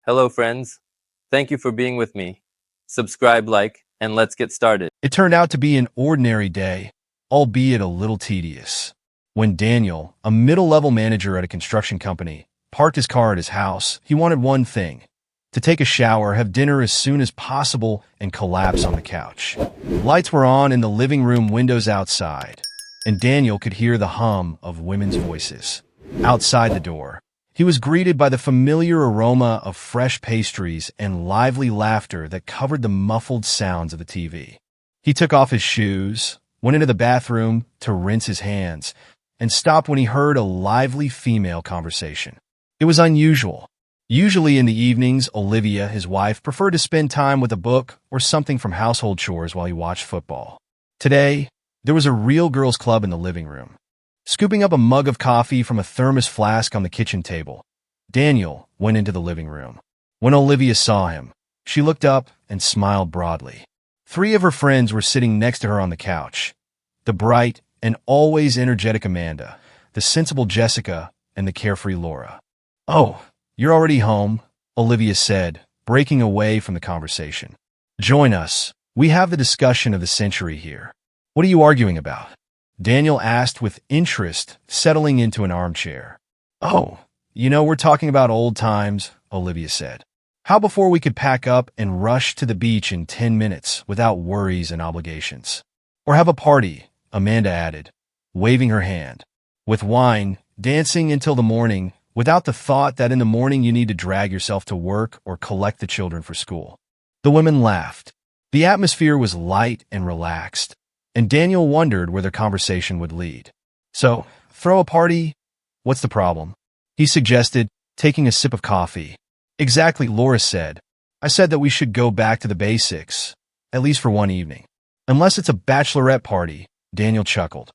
Hello, friends. Thank you for being with me. Subscribe, like, and let's get started. It turned out to be an ordinary day, albeit a little tedious. When Daniel, a middle-level manager at a construction company, parked his car at his house, he wanted one thing: to take a shower, have dinner as soon as possible, and collapse on the couch. Lights were on in the living room, windows outside, and Daniel could hear the hum of women's voices. Outside the door, he was greeted by the familiar aroma of fresh pastries and lively laughter that covered the muffled sounds of the TV. He took off his shoes, went into the bathroom to rinse his hands, and stopped when he heard a lively female conversation. It was unusual. Usually in the evenings, Olivia, his wife, preferred to spend time with a book or something from household chores while he watched football. Today, there was a real girls' club in the living room. Scooping up a mug of coffee from a thermos flask on the kitchen table, Daniel went into the living room. When Olivia saw him, she looked up and smiled broadly. 3 of her friends were sitting next to her on the couch: the bright and always energetic Amanda, the sensible Jessica, and the carefree Laura. "Oh, you're already home," Olivia said, breaking away from the conversation. "Join us. We have the discussion of the century here." "What are you arguing about?" Daniel asked with interest, settling into an armchair. "Oh, we're talking about old times," Olivia said. "How before we could pack up and rush to the beach in 10 minutes without worries and obligations. Or have a party," Amanda added, waving her hand. "With wine, dancing until the morning, without the thought that in the morning you need to drag yourself to work or collect the children for school." The women laughed. The atmosphere was light and relaxed, and Daniel wondered where their conversation would lead. "So, throw a party? What's the problem?" he suggested, taking a sip of coffee. "Exactly," Laura said. "I said that we should go back to the basics, at least for one evening." "Unless it's a bachelorette party," Daniel chuckled.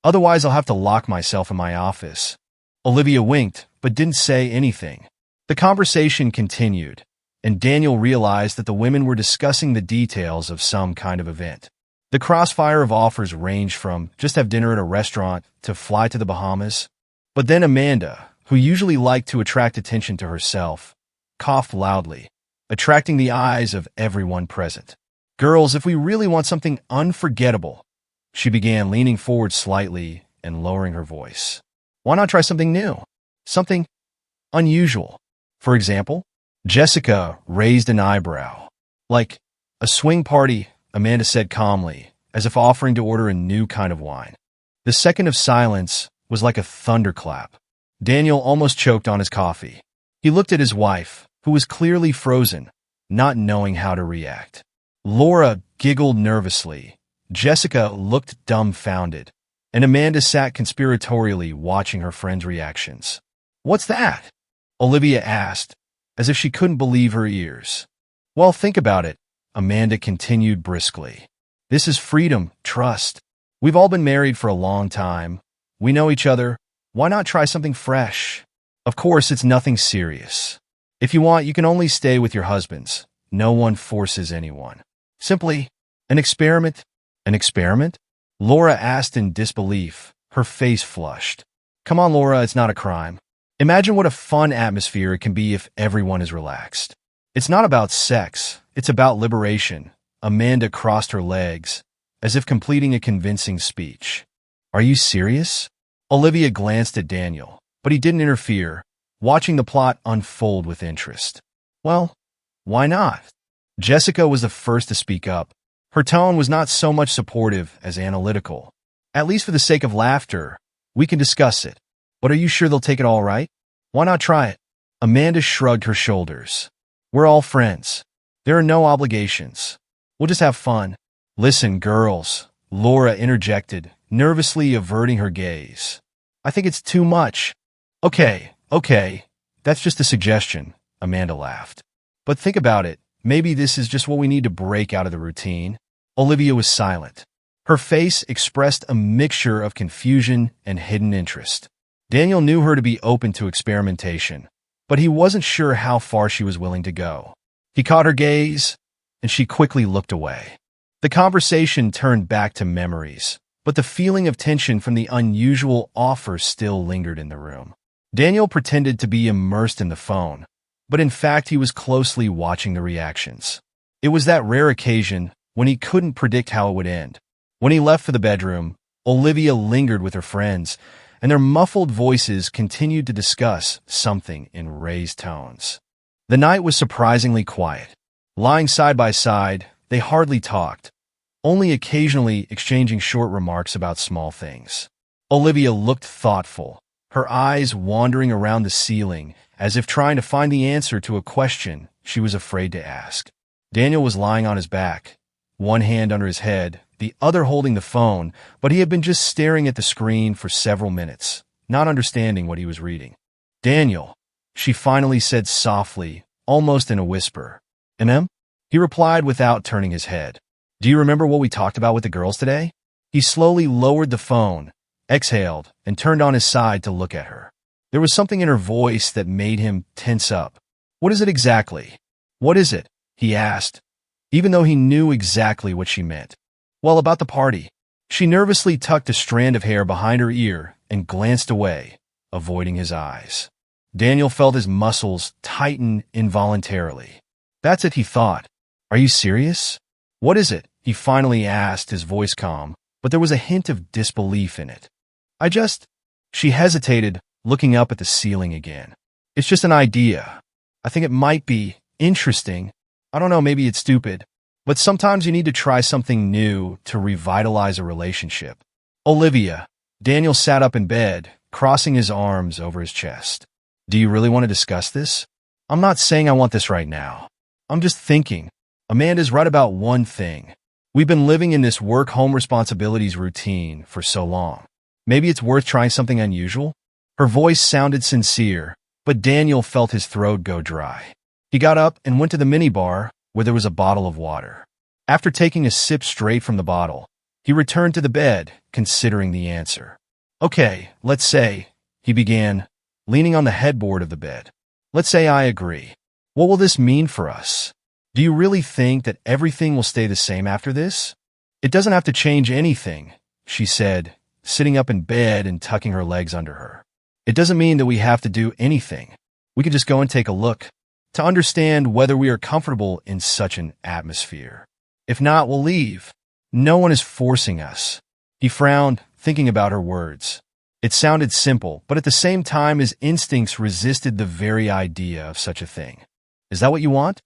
"Otherwise I'll have to lock myself in my office." Olivia winked, but didn't say anything. The conversation continued, and Daniel realized that the women were discussing the details of some kind of event. The crossfire of offers ranged from just have dinner at a restaurant to fly to the Bahamas. But then Amanda, who usually liked to attract attention to herself, coughed loudly, attracting the eyes of everyone present. "Girls, if we really want something unforgettable," she began, leaning forward slightly and lowering her voice, "why not try something new? Something unusual. For example?" Jessica raised an eyebrow. "Like a swing party," Amanda said calmly, as if offering to order a new kind of wine. The second of silence was like a thunderclap. Daniel almost choked on his coffee. He looked at his wife, who was clearly frozen, not knowing how to react. Laura giggled nervously. Jessica looked dumbfounded, and Amanda sat conspiratorially watching her friends' reactions. "What's that?" Olivia asked, as if she couldn't believe her ears. "Well, think about it," Amanda continued briskly. "This is freedom, trust. We've all been married for a long time. We know each other. Why not try something fresh? Of course, it's nothing serious. If you want, you can only stay with your husbands. No one forces anyone. Simply an experiment." "An experiment?" Laura asked in disbelief, her face flushed. "Come on, Laura, it's not a crime. Imagine what a fun atmosphere it can be if everyone is relaxed. It's not about sex. It's about liberation." Amanda crossed her legs, as if completing a convincing speech. "Are you serious?" Olivia glanced at Daniel, but he didn't interfere, watching the plot unfold with interest. "Well, why not?" Jessica was the first to speak up. Her tone was not so much supportive as analytical. "At least for the sake of laughter, we can discuss it. But are you sure they'll take it all right? Why not try it?" Amanda shrugged her shoulders. "We're all friends. There are no obligations. We'll just have fun." "Listen, girls," Laura interjected, nervously averting her gaze. "I think it's too much." Okay, that's just a suggestion," Amanda laughed. "But think about it. Maybe this is just what we need to break out of the routine." Olivia was silent. Her face expressed a mixture of confusion and hidden interest. Daniel knew her to be open to experimentation, but he wasn't sure how far she was willing to go. He caught her gaze, and she quickly looked away. The conversation turned back to memories, but the feeling of tension from the unusual offer still lingered in the room. Daniel pretended to be immersed in the phone, but in fact he was closely watching the reactions. It was that rare occasion when he couldn't predict how it would end. When he left for the bedroom, Olivia lingered with her friends, and their muffled voices continued to discuss something in raised tones. The night was surprisingly quiet. Lying side by side, they hardly talked, only occasionally exchanging short remarks about small things. Olivia looked thoughtful, her eyes wandering around the ceiling as if trying to find the answer to a question she was afraid to ask. Daniel was lying on his back, one hand under his head, the other holding the phone, but he had been just staring at the screen for several minutes, not understanding what he was reading. "Daniel," she finally said softly, almost in a whisper. "M?" He replied without turning his head. "Do you remember what we talked about with the girls today?" He slowly lowered the phone, exhaled, and turned on his side to look at her. There was something in her voice that made him tense up. "What is it exactly?" "What is it?" he asked, even though he knew exactly what she meant. "Well, about the party." She nervously tucked a strand of hair behind her ear and glanced away, avoiding his eyes. Daniel felt his muscles tighten involuntarily. "That's it," he thought. "Are you serious?" "What is it?" he finally asked, his voice calm, but there was a hint of disbelief in it. She hesitated, looking up at the ceiling again. "It's just an idea. I think it might be interesting. I don't know, maybe it's stupid. But sometimes you need to try something new to revitalize a relationship." "Olivia." Daniel sat up in bed, crossing his arms over his chest. "Do you really want to discuss this?" "I'm not saying I want this right now. I'm just thinking. Amanda's right about one thing. We've been living in this work-home responsibilities routine for so long. Maybe it's worth trying something unusual?" Her voice sounded sincere, but Daniel felt his throat go dry. He got up and went to the minibar where there was a bottle of water. After taking a sip straight from the bottle, he returned to the bed, considering the answer. "Okay, let's say," he began, leaning on the headboard of the bed. "Let's say I agree. What will this mean for us? Do you really think that everything will stay the same after this?" "It doesn't have to change anything," she said, sitting up in bed and tucking her legs under her. "It doesn't mean that we have to do anything. We can just go and take a look to understand whether we are comfortable in such an atmosphere. If not, we'll leave. No one is forcing us." He frowned, thinking about her words. It sounded simple, but at the same time his instincts resisted the very idea of such a thing. "Is that what you want?"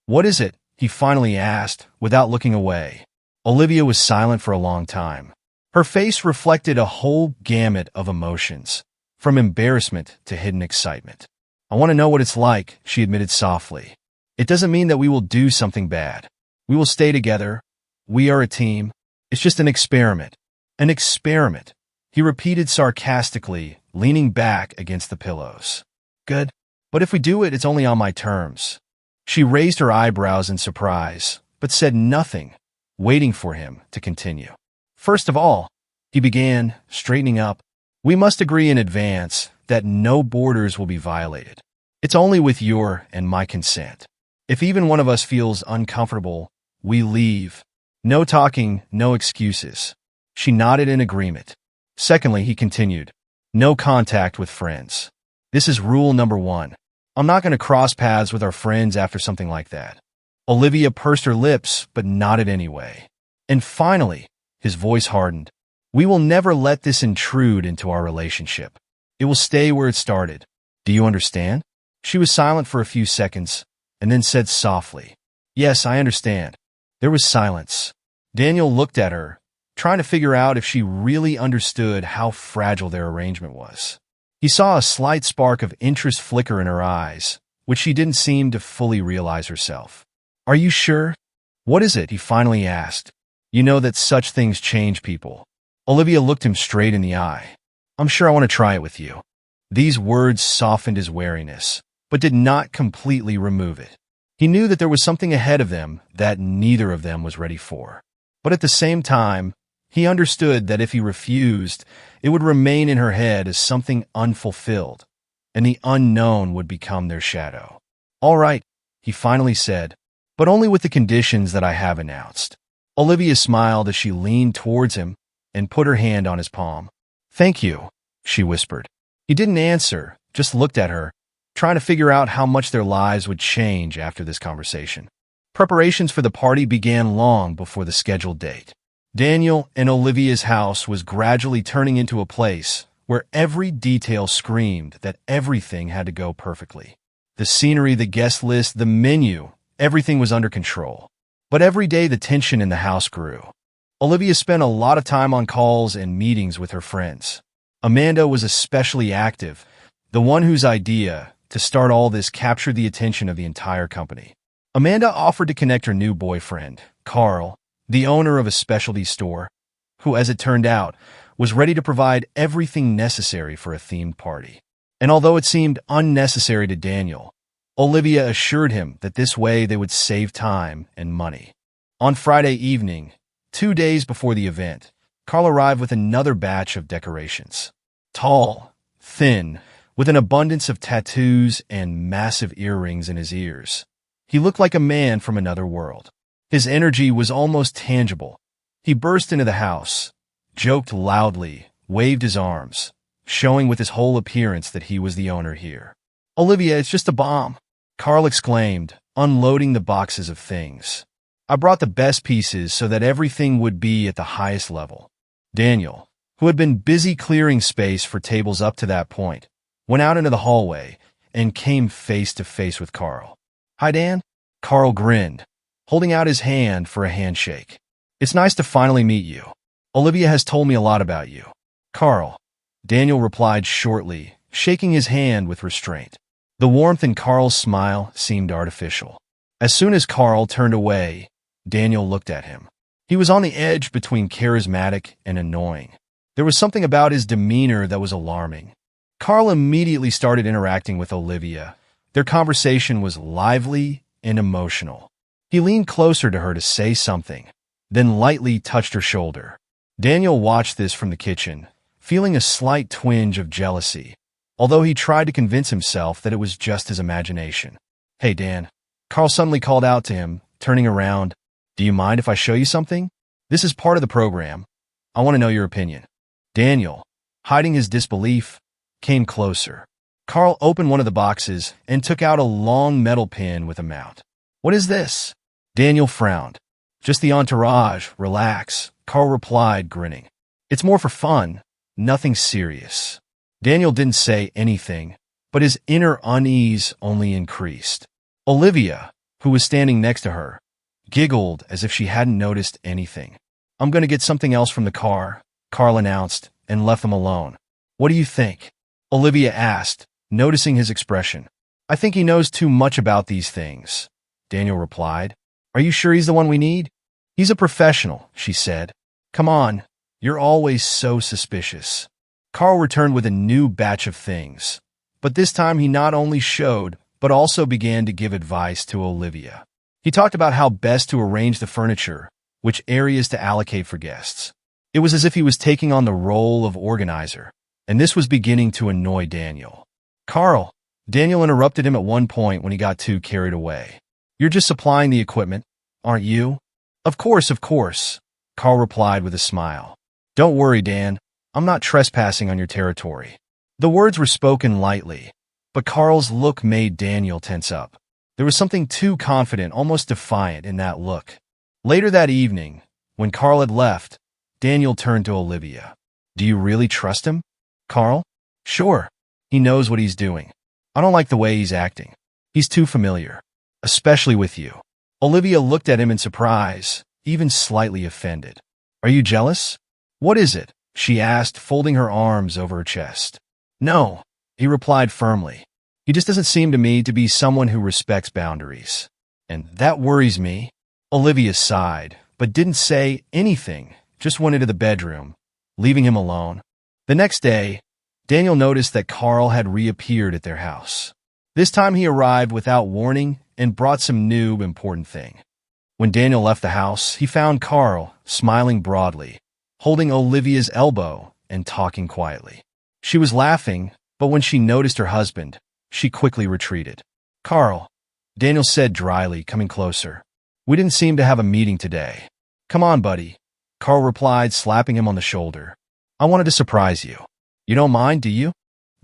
"What is it?" he finally asked, without looking away. Olivia was silent for a long time. Her face reflected a whole gamut of emotions, from embarrassment to hidden excitement. "I want to know what it's like," she admitted softly. "It doesn't mean that we will do something bad. We will stay together. We are a team. It's just an experiment." "An experiment," he repeated sarcastically, leaning back against the pillows. "Good. But if we do it, it's only on my terms." She raised her eyebrows in surprise, but said nothing, waiting for him to continue. "First of all," he began, straightening up, "we must agree in advance that no borders will be violated. It's only with your and my consent. If even one of us feels uncomfortable, we leave. No talking, no excuses." She nodded in agreement. "Secondly," he continued, "no contact with friends. This is rule number 1. I'm not going to cross paths with our friends after something like that." Olivia pursed her lips, but nodded anyway. "And finally," his voice hardened, "we will never let this intrude into our relationship. It will stay where it started. Do you understand?" She was silent for a few seconds, and then said softly, "Yes, I understand." There was silence. Daniel looked at her, trying to figure out if she really understood how fragile their arrangement was. He saw a slight spark of interest flicker in her eyes, which she didn't seem to fully realize herself. "Are you sure?" "What is it?" he finally asked. "You know that such things change people." Olivia looked him straight in the eye. "I'm sure I want to try it with you." These words softened his wariness, but did not completely remove it. He knew that there was something ahead of them that neither of them was ready for. But at the same time, he understood that if he refused, it would remain in her head as something unfulfilled, and the unknown would become their shadow. "All right," he finally said, "but only with the conditions that I have announced." Olivia smiled as she leaned towards him and put her hand on his palm. "Thank you," she whispered. He didn't answer, just looked at her, trying to figure out how much their lives would change after this conversation. Preparations for the party began long before the scheduled date. Daniel and Olivia's house was gradually turning into a place where every detail screamed that everything had to go perfectly. The scenery, the guest list, the menu, everything was under control. But every day the tension in the house grew. Olivia spent a lot of time on calls and meetings with her friends. Amanda was especially active, the one whose idea to start all this captured the attention of the entire company. Amanda offered to connect her new boyfriend, Carl, the owner of a specialty store, who, as it turned out, was ready to provide everything necessary for a themed party. And although it seemed unnecessary to Daniel, Olivia assured him that this way they would save time and money. On Friday evening, 2 days before the event, Carl arrived with another batch of decorations. Tall, thin, with an abundance of tattoos and massive earrings in his ears. He looked like a man from another world. His energy was almost tangible. He burst into the house, joked loudly, waved his arms, showing with his whole appearance that he was the owner here. "Olivia, it's just a bomb," Carl exclaimed, unloading the boxes of things. "I brought the best pieces so that everything would be at the highest level." Daniel, who had been busy clearing space for tables up to that point, went out into the hallway and came face to face with Carl. "Hi, Dan." Carl grinned, holding out his hand for a handshake. "It's nice to finally meet you. Olivia has told me a lot about you." "Carl," Daniel replied shortly, shaking his hand with restraint. The warmth in Carl's smile seemed artificial. As soon as Carl turned away, Daniel looked at him. He was on the edge between charismatic and annoying. There was something about his demeanor that was alarming. Carl immediately started interacting with Olivia. Their conversation was lively and emotional. He leaned closer to her to say something, then lightly touched her shoulder. Daniel watched this from the kitchen, feeling a slight twinge of jealousy, although he tried to convince himself that it was just his imagination. "Hey, Dan," Carl suddenly called out to him, turning around. "Do you mind if I show you something? This is part of the program. I want to know your opinion." Daniel, hiding his disbelief, came closer. Carl opened one of the boxes and took out a long metal pin with a mount. "What is this?" Daniel frowned. "Just the entourage, relax," Carl replied, grinning. "It's more for fun, nothing serious." Daniel didn't say anything, but his inner unease only increased. Olivia, who was standing next to her, giggled as if she hadn't noticed anything. "I'm going to get something else from the car," Carl announced, and left them alone. "What do you think?" Olivia asked, noticing his expression. "I think he knows too much about these things," Daniel replied. "Are you sure he's the one we need?" "He's a professional," she said. "Come on, you're always so suspicious." Carl returned with a new batch of things, but this time he not only showed, but also began to give advice to Olivia. He talked about how best to arrange the furniture, which areas to allocate for guests. It was as if he was taking on the role of organizer, and this was beginning to annoy Daniel. "Carl," Daniel interrupted him at one point when he got too carried away. "You're just supplying the equipment, aren't you?" Of course," Carl replied with a smile. "Don't worry, Dan. I'm not trespassing on your territory." The words were spoken lightly, but Carl's look made Daniel tense up. There was something too confident, almost defiant in that look. Later that evening, when Carl had left, Daniel turned to Olivia. "Do you really trust him, Carl?" "Sure. He knows what he's doing. I don't like the way he's acting. He's too familiar, especially with you." Olivia looked at him in surprise, even slightly offended. "Are you jealous?" "What is it?" she asked, folding her arms over her chest. "No," he replied firmly. "He just doesn't seem to me to be someone who respects boundaries. And that worries me." Olivia sighed, but didn't say anything, just went into the bedroom, leaving him alone. The next day, Daniel noticed that Carl had reappeared at their house. This time he arrived without warning and brought some new, important thing. When Daniel left the house, he found Carl, smiling broadly, holding Olivia's elbow and talking quietly. She was laughing, but when she noticed her husband, she quickly retreated. "Carl," Daniel said dryly, coming closer. "We didn't seem to have a meeting today." "Come on, buddy," Carl replied, slapping him on the shoulder. "I wanted to surprise you. You don't mind, do you?"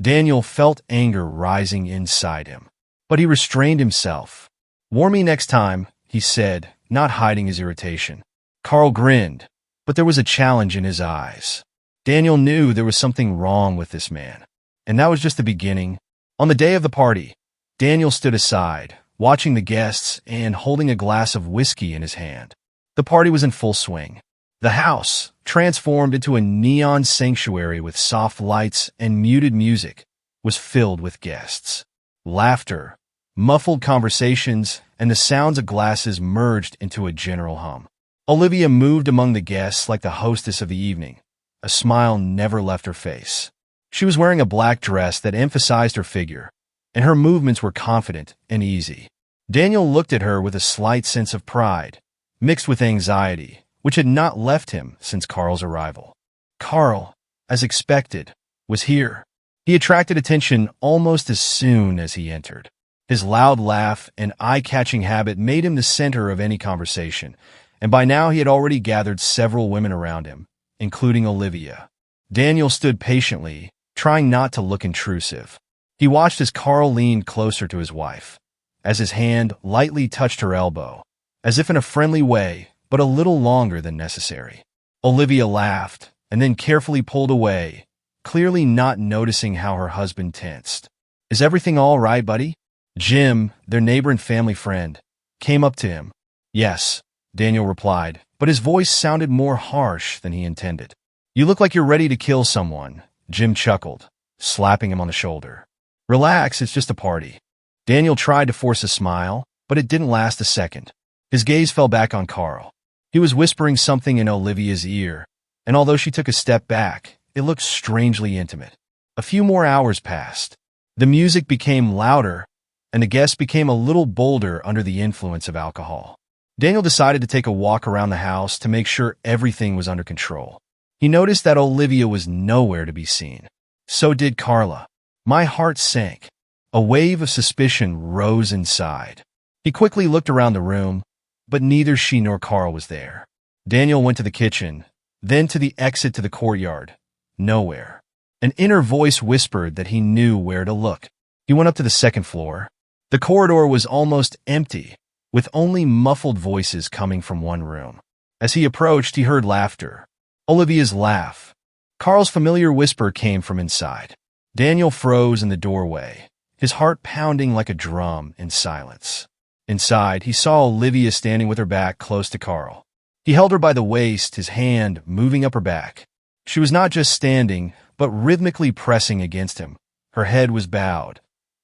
Daniel felt anger rising inside him, but he restrained himself. "Warn me next time," he said, not hiding his irritation. Carl grinned, but there was a challenge in his eyes. Daniel knew there was something wrong with this man, and that was just the beginning. On the day of the party, Daniel stood aside, watching the guests and holding a glass of whiskey in his hand. The party was in full swing. The house, transformed into a neon sanctuary with soft lights and muted music, was filled with guests. Laughter, muffled conversations, and the sounds of glasses merged into a general hum. Olivia moved among the guests like the hostess of the evening. A smile never left her face. She was wearing a black dress that emphasized her figure, and her movements were confident and easy. Daniel looked at her with a slight sense of pride, mixed with anxiety, which had not left him since Carl's arrival. Carl, as expected, was here. He attracted attention almost as soon as he entered. His loud laugh and eye-catching habit made him the center of any conversation, and by now he had already gathered several women around him, including Olivia. Daniel stood patiently, trying not to look intrusive. He watched as Carl leaned closer to his wife, as his hand lightly touched her elbow, as if in a friendly way, but a little longer than necessary. Olivia laughed, and then carefully pulled away, clearly not noticing how her husband tensed. "Is everything all right, buddy?" Jim, their neighbor and family friend, came up to him. "Yes," Daniel replied, but his voice sounded more harsh than he intended. "You look like you're ready to kill someone," Jim chuckled, slapping him on the shoulder. "Relax, it's just a party." Daniel tried to force a smile, but it didn't last a second. His gaze fell back on Carl. He was whispering something in Olivia's ear, and although she took a step back, it looked strangely intimate. A few more hours passed. The music became louder, and the guests became a little bolder under the influence of alcohol. Daniel decided to take a walk around the house to make sure everything was under control. He noticed that Olivia was nowhere to be seen. So did Carla. My heart sank. A wave of suspicion rose inside. He quickly looked around the room, but neither she nor Carl was there. Daniel went to the kitchen, then to the exit to the courtyard. Nowhere. An inner voice whispered that he knew where to look. He went up to the second floor. The corridor was almost empty, with only muffled voices coming from one room. As he approached, he heard laughter. Olivia's laugh. Carl's familiar whisper came from inside. Daniel froze in the doorway, his heart pounding like a drum in silence. Inside, he saw Olivia standing with her back close to Carl. He held her by the waist, his hand moving up her back. She was not just standing, but rhythmically pressing against him. Her head was bowed,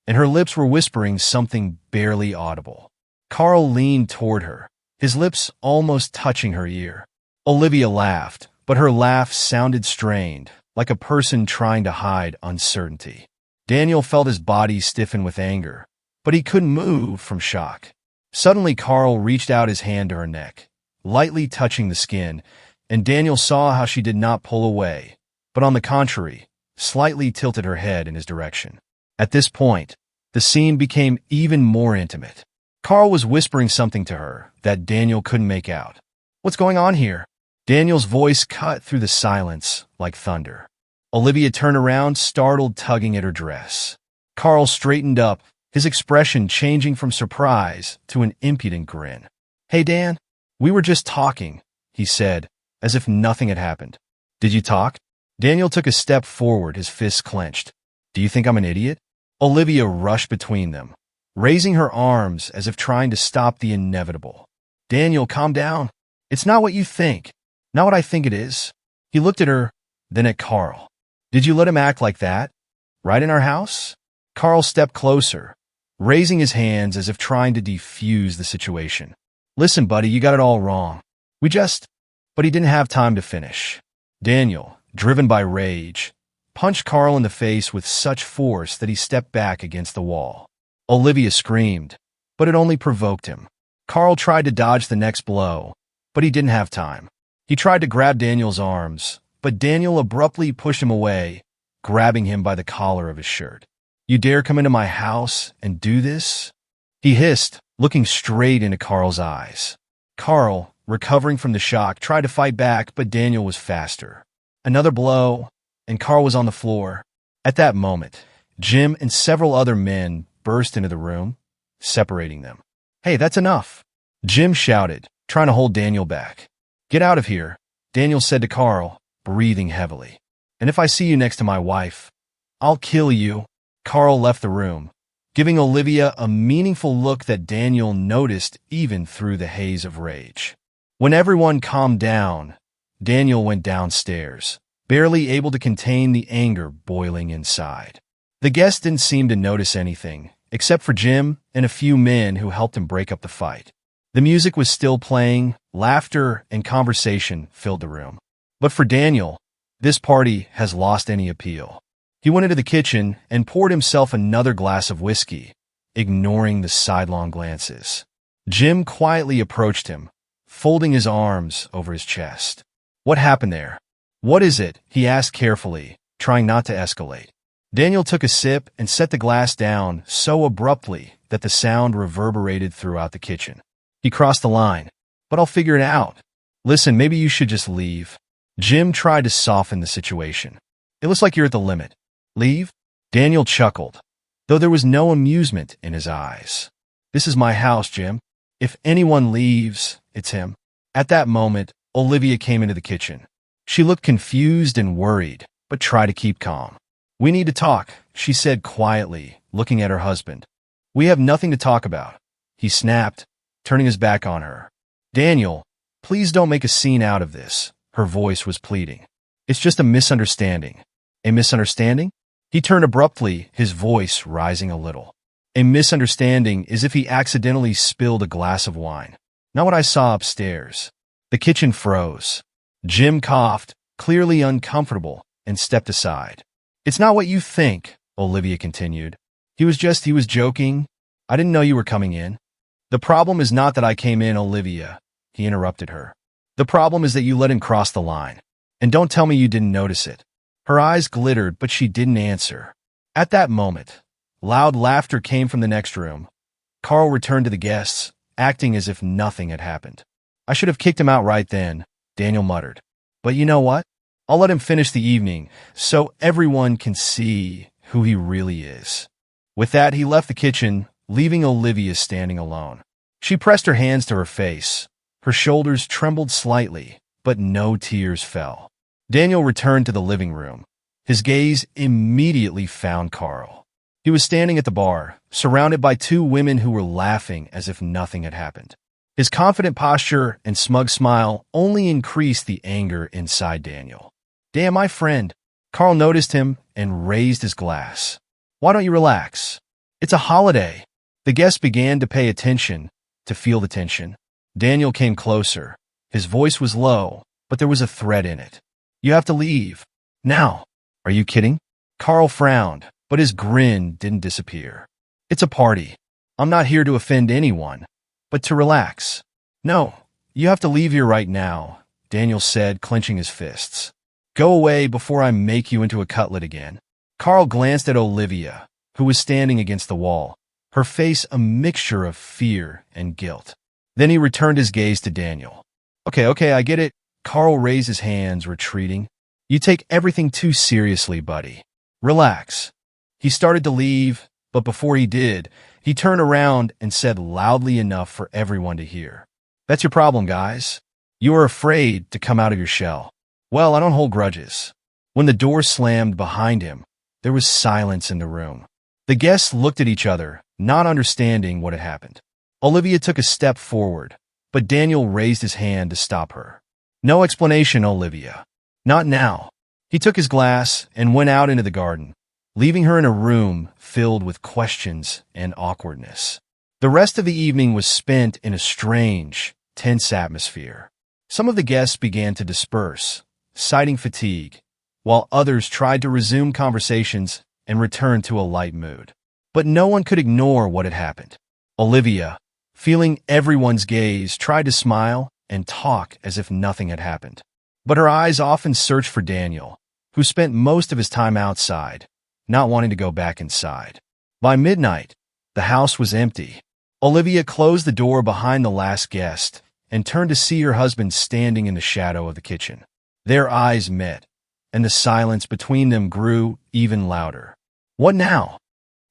and her lips were whispering something barely audible. Carl leaned toward her, his lips almost touching her ear. Olivia laughed, but her laugh sounded strained, like a person trying to hide uncertainty. Daniel felt his body stiffen with anger, but he couldn't move from shock. Suddenly, Carl reached out his hand to her neck, lightly touching the skin, and Daniel saw how she did not pull away, but on the contrary, slightly tilted her head in his direction. At this point, the scene became even more intimate. Carl was whispering something to her that Daniel couldn't make out. "What's going on here?" Daniel's voice cut through the silence like thunder. Olivia turned around, startled, tugging at her dress. Carl straightened up, his expression changing from surprise to an impudent grin. "Hey, Dan, we were just talking," he said, as if nothing had happened. "Did you talk?" Daniel took a step forward, his fists clenched. "Do you think I'm an idiot?" Olivia rushed between them, raising her arms as if trying to stop the inevitable. "Daniel, calm down. It's not what you think. Not what I think it is." He looked at her, then at Carl. "Did you let him act like that? Right in our house?" Carl stepped closer, raising his hands as if trying to defuse the situation. "Listen, buddy, you got it all wrong. But he didn't have time to finish. Daniel, driven by rage, punched Carl in the face with such force that he stepped back against the wall. Olivia screamed, but it only provoked him. Carl tried to dodge the next blow, but he didn't have time. He tried to grab Daniel's arms, but Daniel abruptly pushed him away, grabbing him by the collar of his shirt. "You dare come into my house and do this?" he hissed, looking straight into Carl's eyes. Carl, recovering from the shock, tried to fight back, but Daniel was faster. Another blow, and Carl was on the floor. At that moment, Jim and several other men burst into the room, separating them. "Hey, that's enough!" Jim shouted, trying to hold Daniel back. "Get out of here," Daniel said to Carl, breathing heavily. "And if I see you next to my wife, I'll kill you." Carl left the room, giving Olivia a meaningful look that Daniel noticed even through the haze of rage. When everyone calmed down, Daniel went downstairs, barely able to contain the anger boiling inside. The guests didn't seem to notice anything, except for Jim and a few men who helped him break up the fight. The music was still playing, laughter and conversation filled the room. But for Daniel, this party has lost any appeal. He went into the kitchen and poured himself another glass of whiskey, ignoring the sidelong glances. Jim quietly approached him, folding his arms over his chest. "What happened there?" "What is it?" he asked carefully, trying not to escalate. Daniel took a sip and set the glass down so abruptly that the sound reverberated throughout the kitchen. "He crossed the line, but I'll figure it out." "Listen, maybe you should just leave." Jim tried to soften the situation. "It looks like you're at the limit." "Leave?" Daniel chuckled, though there was no amusement in his eyes. "This is my house, Jim. If anyone leaves, it's him." At that moment, Olivia came into the kitchen. She looked confused and worried, but tried to keep calm. "We need to talk," she said quietly, looking at her husband. "We have nothing to talk about," he snapped, turning his back on her. "Daniel, please don't make a scene out of this," her voice was pleading. "It's just a misunderstanding." "A misunderstanding?" He turned abruptly, his voice rising a little. "A misunderstanding is if he accidentally spilled a glass of wine. Not what I saw upstairs." The kitchen froze. Jim coughed, clearly uncomfortable, and stepped aside. "It's not what you think," Olivia continued. He was joking. I didn't know you were coming in." "The problem is not that I came in, Olivia," he interrupted her. "The problem is that you let him cross the line. And don't tell me you didn't notice it." Her eyes glittered, but she didn't answer. At that moment, loud laughter came from the next room. Carl returned to the guests, acting as if nothing had happened. "I should have kicked him out right then," Daniel muttered. "But you know what? I'll let him finish the evening, so everyone can see who he really is." With that, he left the kitchen, leaving Olivia standing alone. She pressed her hands to her face. Her shoulders trembled slightly, but no tears fell. Daniel returned to the living room. His gaze immediately found Carl. He was standing at the bar, surrounded by two women who were laughing as if nothing had happened. His confident posture and smug smile only increased the anger inside Daniel. "Damn, my friend." Carl noticed him and raised his glass. "Why don't you relax? It's a holiday." The guests began to pay attention, to feel the tension. Daniel came closer. His voice was low, but there was a threat in it. "You have to leave. Now." "Are you kidding?" Carl frowned, but his grin didn't disappear. "It's a party. I'm not here to offend anyone, but to relax." "No, you have to leave here right now," Daniel said, clenching his fists. "Go away before I make you into a cutlet again." Carl glanced at Olivia, who was standing against the wall, her face a mixture of fear and guilt. Then he returned his gaze to Daniel. Okay, I get it." Carl raised his hands, retreating. "You take everything too seriously, buddy. Relax." He started to leave, but before he did, he turned around and said loudly enough for everyone to hear, "That's your problem, guys. You are afraid to come out of your shell. Well, I don't hold grudges." When the door slammed behind him, there was silence in the room. The guests looked at each other, not understanding what had happened. Olivia took a step forward, but Daniel raised his hand to stop her. "No explanation, Olivia. Not now." He took his glass and went out into the garden, leaving her in a room filled with questions and awkwardness. The rest of the evening was spent in a strange, tense atmosphere. Some of the guests began to disperse, citing fatigue, while others tried to resume conversations and return to a light mood. But no one could ignore what had happened. Olivia, feeling everyone's gaze, tried to smile and talk as if nothing had happened. But her eyes often searched for Daniel, who spent most of his time outside, not wanting to go back inside. By midnight, the house was empty. Olivia closed the door behind the last guest and turned to see her husband standing in the shadow of the kitchen. Their eyes met, and the silence between them grew even louder. What now?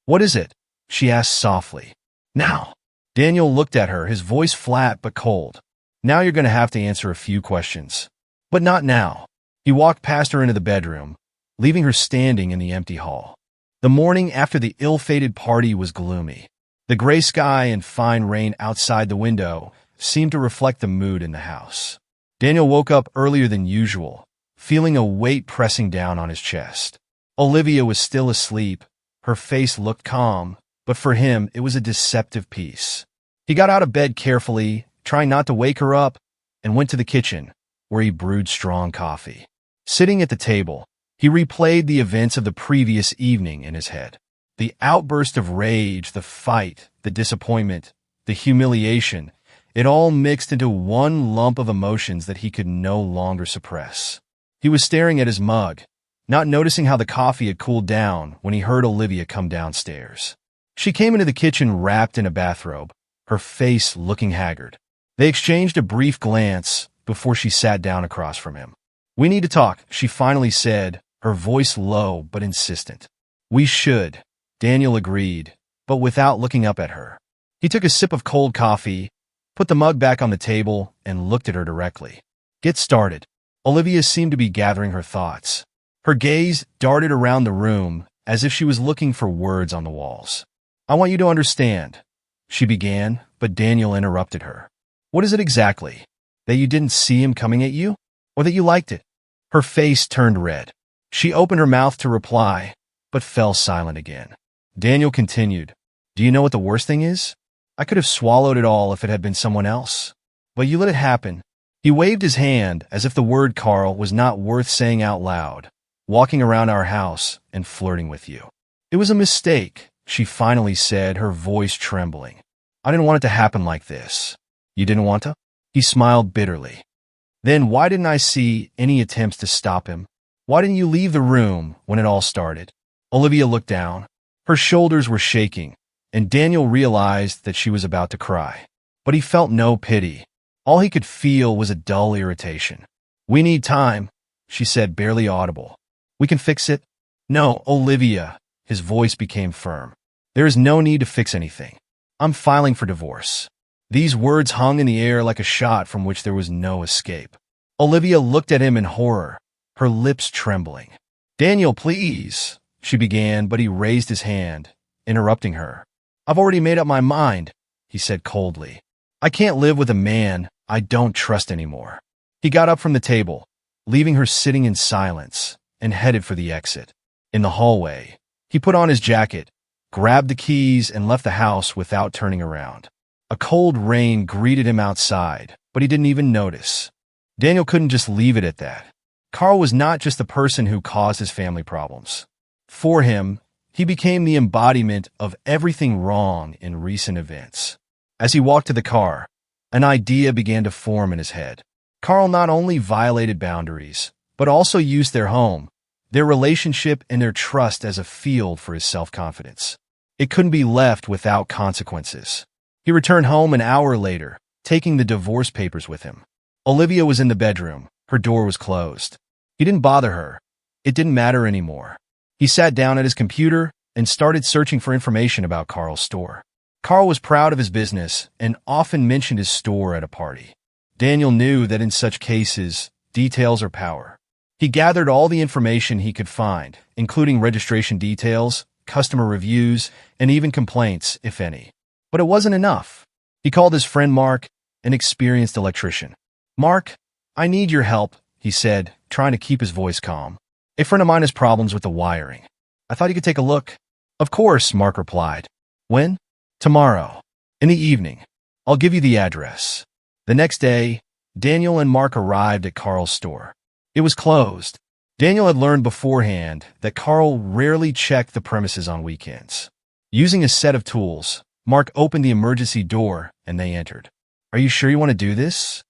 What is it? She asked softly. Now. Daniel looked at her, his voice flat but cold. Now you're going to have to answer a few questions. But not now. He walked past her into the bedroom, leaving her standing in the empty hall. The morning after the ill-fated party was gloomy. The gray sky and fine rain outside the window seemed to reflect the mood in the house. Daniel woke up earlier than usual, feeling a weight pressing down on his chest. Olivia was still asleep. Her face looked calm, but for him it was a deceptive peace. He got out of bed carefully, trying not to wake her up, and went to the kitchen, where he brewed strong coffee. Sitting at the table, he replayed the events of the previous evening in his head. The outburst of rage, the fight, the disappointment, the humiliation, it all mixed into one lump of emotions that he could no longer suppress. He was staring at his mug, not noticing how the coffee had cooled down when he heard Olivia come downstairs. She came into the kitchen wrapped in a bathrobe, her face looking haggard. They exchanged a brief glance before she sat down across from him. "We need to talk," she finally said, her voice low but insistent. "We should," Daniel agreed, but without looking up at her. He took a sip of cold coffee, put the mug back on the table, and looked at her directly. "Get started." Olivia seemed to be gathering her thoughts. Her gaze darted around the room as if she was looking for words on the walls. "I want you to understand," she began, but Daniel interrupted her. "What is it exactly? That you didn't see him coming at you? Or that you liked it?" Her face turned red. She opened her mouth to reply, but fell silent again. Daniel continued, "Do you know what the worst thing is? I could have swallowed it all if it had been someone else. But you let it happen." He waved his hand as if the word Carl was not worth saying out loud, "walking around our house and flirting with you. It was a mistake," she finally said, her voice trembling. "I didn't want it to happen like this." "You didn't want to?" He smiled bitterly. "Then why didn't I see any attempts to stop him? Why didn't you leave the room when it all started?" Olivia looked down. Her shoulders were shaking, and Daniel realized that she was about to cry. But he felt no pity. All he could feel was a dull irritation. "We need time," she said, barely audible. "We can fix it." "No, Olivia." His voice became firm. "There is no need to fix anything. I'm filing for divorce." These words hung in the air like a shot from which there was no escape. Olivia looked at him in horror, her lips trembling. "Daniel, please," she began, but he raised his hand, interrupting her. "I've already made up my mind," he said coldly. "I can't live with a man I don't trust anymore." He got up from the table, leaving her sitting in silence, and headed for the exit. In the hallway, he put on his jacket, grabbed the keys, and left the house without turning around. A cold rain greeted him outside, but he didn't even notice. Daniel couldn't just leave it at that. Carl was not just the person who caused his family problems. For him, he became the embodiment of everything wrong in recent events. As he walked to the car, an idea began to form in his head. Carl not only violated boundaries, but also used their home, their relationship, and their trust as a field for his self-confidence. It couldn't be left without consequences. He returned home an hour later, taking the divorce papers with him. Olivia was in the bedroom. Her door was closed. He didn't bother her. It didn't matter anymore. He sat down at his computer and started searching for information about Carl's store. Carl was proud of his business and often mentioned his store at a party. Daniel knew that in such cases, details are power. He gathered all the information he could find, including registration details, customer reviews, and even complaints, if any. But it wasn't enough. He called his friend Mark, an experienced electrician. "Mark, I need your help," he said, trying to keep his voice calm. "A friend of mine has problems with the wiring. I thought you could take a look." "Of course," Mark replied. "When?" "Tomorrow. In the evening. I'll give you the address." The next day, Daniel and Mark arrived at Carl's store. It was closed. Daniel had learned beforehand that Carl rarely checked the premises on weekends. Using a set of tools, Mark opened the emergency door and they entered. "Are you sure you want to do this?"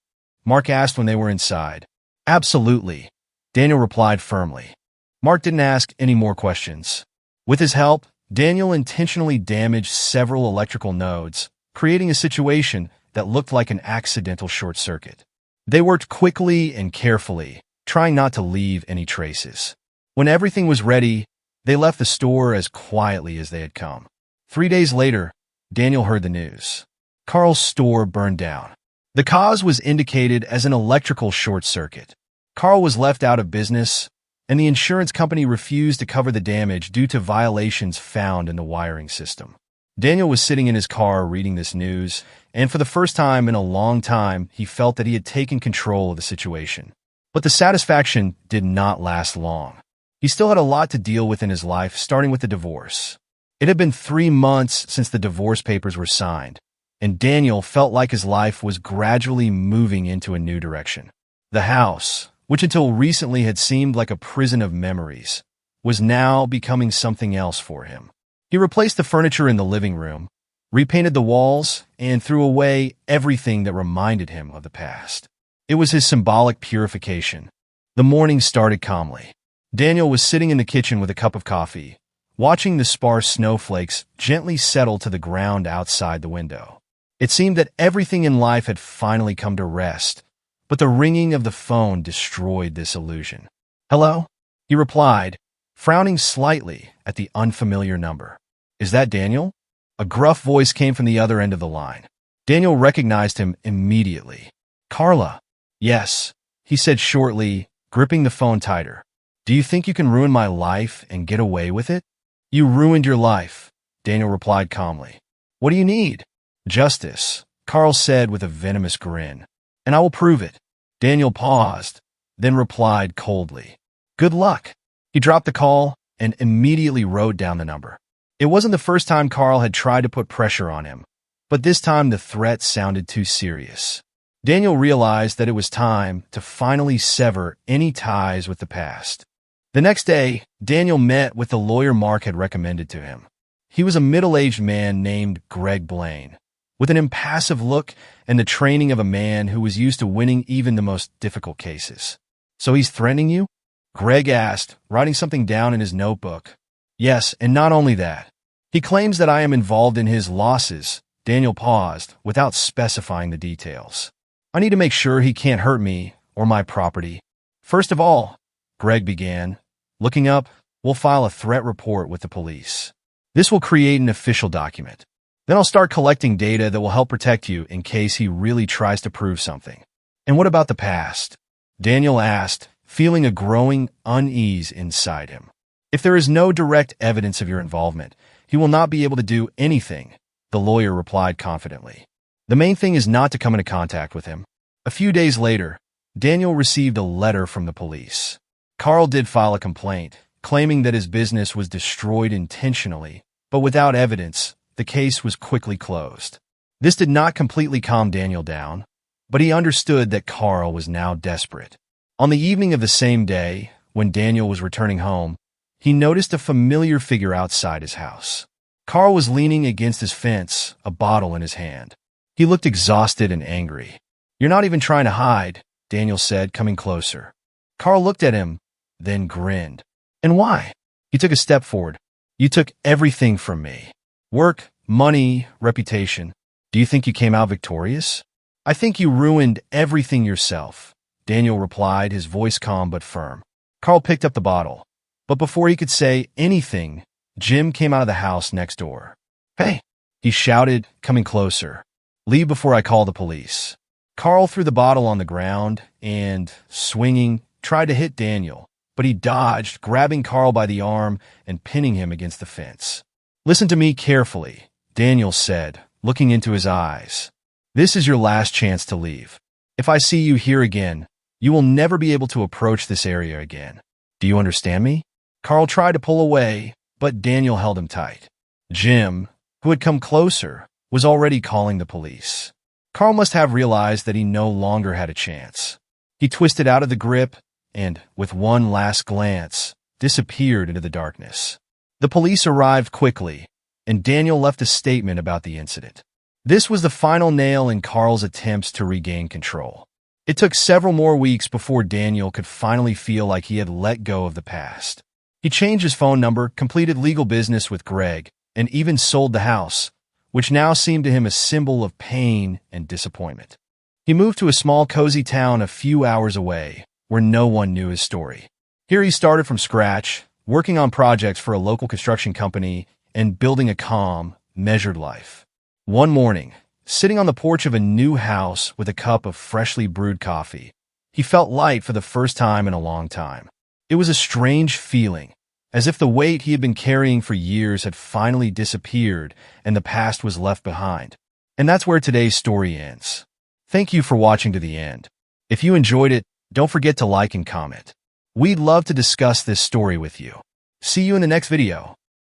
Mark asked when they were inside. "Absolutely," Daniel replied firmly. Mark didn't ask any more questions. With his help, Daniel intentionally damaged several electrical nodes, creating a situation that looked like an accidental short circuit. They worked quickly and carefully, trying not to leave any traces. When everything was ready, They left the store as quietly as they had come. 3 days later, Daniel heard the news. Carl's store burned down. The cause was indicated as an electrical short circuit. Carl was left out of business, and the insurance company refused to cover the damage due to violations found in the wiring system. Daniel was sitting in his car reading this news, and for the first time in a long time, he felt that he had taken control of the situation. But the satisfaction did not last long. He still had a lot to deal with in his life, starting with the divorce. It had been 3 months since the divorce papers were signed, and Daniel felt like his life was gradually moving into a new direction. The house, which until recently had seemed like a prison of memories, was now becoming something else for him. He replaced the furniture in the living room, repainted the walls, and threw away everything that reminded him of the past. It was his symbolic purification. The morning started calmly. Daniel was sitting in the kitchen with a cup of coffee, watching the sparse snowflakes gently settle to the ground outside the window. It seemed that everything in life had finally come to rest, but the ringing of the phone destroyed this illusion. "Hello?" he replied, frowning slightly at the unfamiliar number. "Is that Daniel?" A gruff voice came from the other end of the line. Daniel recognized him immediately. "Carla." "Yes," he said shortly, gripping the phone tighter. "Do you think you can ruin my life and get away with it?" "You ruined your life," Daniel replied calmly. "What do you need?" "Justice," Carl said with a venomous grin. "And I will prove it." Daniel paused, then replied coldly. "Good luck." He dropped the call and immediately wrote down the number. It wasn't the first time Carl had tried to put pressure on him, but this time the threat sounded too serious. Daniel realized that it was time to finally sever any ties with the past. The next day, Daniel met with the lawyer Mark had recommended to him. He was a middle-aged man named Greg Blaine, with an impassive look and the training of a man who was used to winning even the most difficult cases. "So he's threatening you?" Greg asked, writing something down in his notebook. "Yes, and not only that. He claims that I am involved in his losses." Daniel paused, without specifying the details. "I need to make sure he can't hurt me or my property. First of all," Greg began, looking up, "we'll file a threat report with the police. This will create an official document. Then I'll start collecting data that will help protect you in case he really tries to prove something." "And what about the past?" Daniel asked, feeling a growing unease inside him. "If there is no direct evidence of your involvement, he will not be able to do anything," the lawyer replied confidently. "The main thing is not to come into contact with him." A few days later, Daniel received a letter from the police. Carl did file a complaint, claiming that his business was destroyed intentionally, but without evidence, the case was quickly closed. This did not completely calm Daniel down, but he understood that Carl was now desperate. On the evening of the same day, when Daniel was returning home, he noticed a familiar figure outside his house. Carl was leaning against his fence, a bottle in his hand. He looked exhausted and angry. "You're not even trying to hide," Daniel said, coming closer. Carl looked at him, then grinned. "And why?" He took a step forward. "You took everything from me. Work, money, reputation. Do you think you came out victorious?" "I think you ruined everything yourself," Daniel replied, his voice calm but firm. Carl picked up the bottle, but before he could say anything, Jim came out of the house next door. "Hey!" he shouted, coming closer. "Leave before I call the police." Carl threw the bottle on the ground and, swinging, tried to hit Daniel, but he dodged, grabbing Carl by the arm and pinning him against the fence. "Listen to me carefully," Daniel said, looking into his eyes. "This is your last chance to leave. If I see you here again, you will never be able to approach this area again. Do you understand me?" Carl tried to pull away, but Daniel held him tight. Jim, who had come closer, was already calling the police. Carl must have realized that he no longer had a chance. He twisted out of the grip and, with one last glance, disappeared into the darkness. The police arrived quickly, and Daniel left a statement about the incident. This was the final nail in Carl's attempts to regain control. It took several more weeks before Daniel could finally feel like he had let go of the past. He changed his phone number, completed legal business with Greg, and even sold the house, which now seemed to him a symbol of pain and disappointment. He moved to a small, cozy town a few hours away, where no one knew his story. Here he started from scratch, working on projects for a local construction company, and building a calm, measured life. One morning, sitting on the porch of a new house with a cup of freshly brewed coffee, he felt light for the first time in a long time. It was a strange feeling, as if the weight he had been carrying for years had finally disappeared and the past was left behind. And that's where today's story ends. Thank you for watching to the end. If you enjoyed it, don't forget to like and comment. We'd love to discuss this story with you. See you in the next video.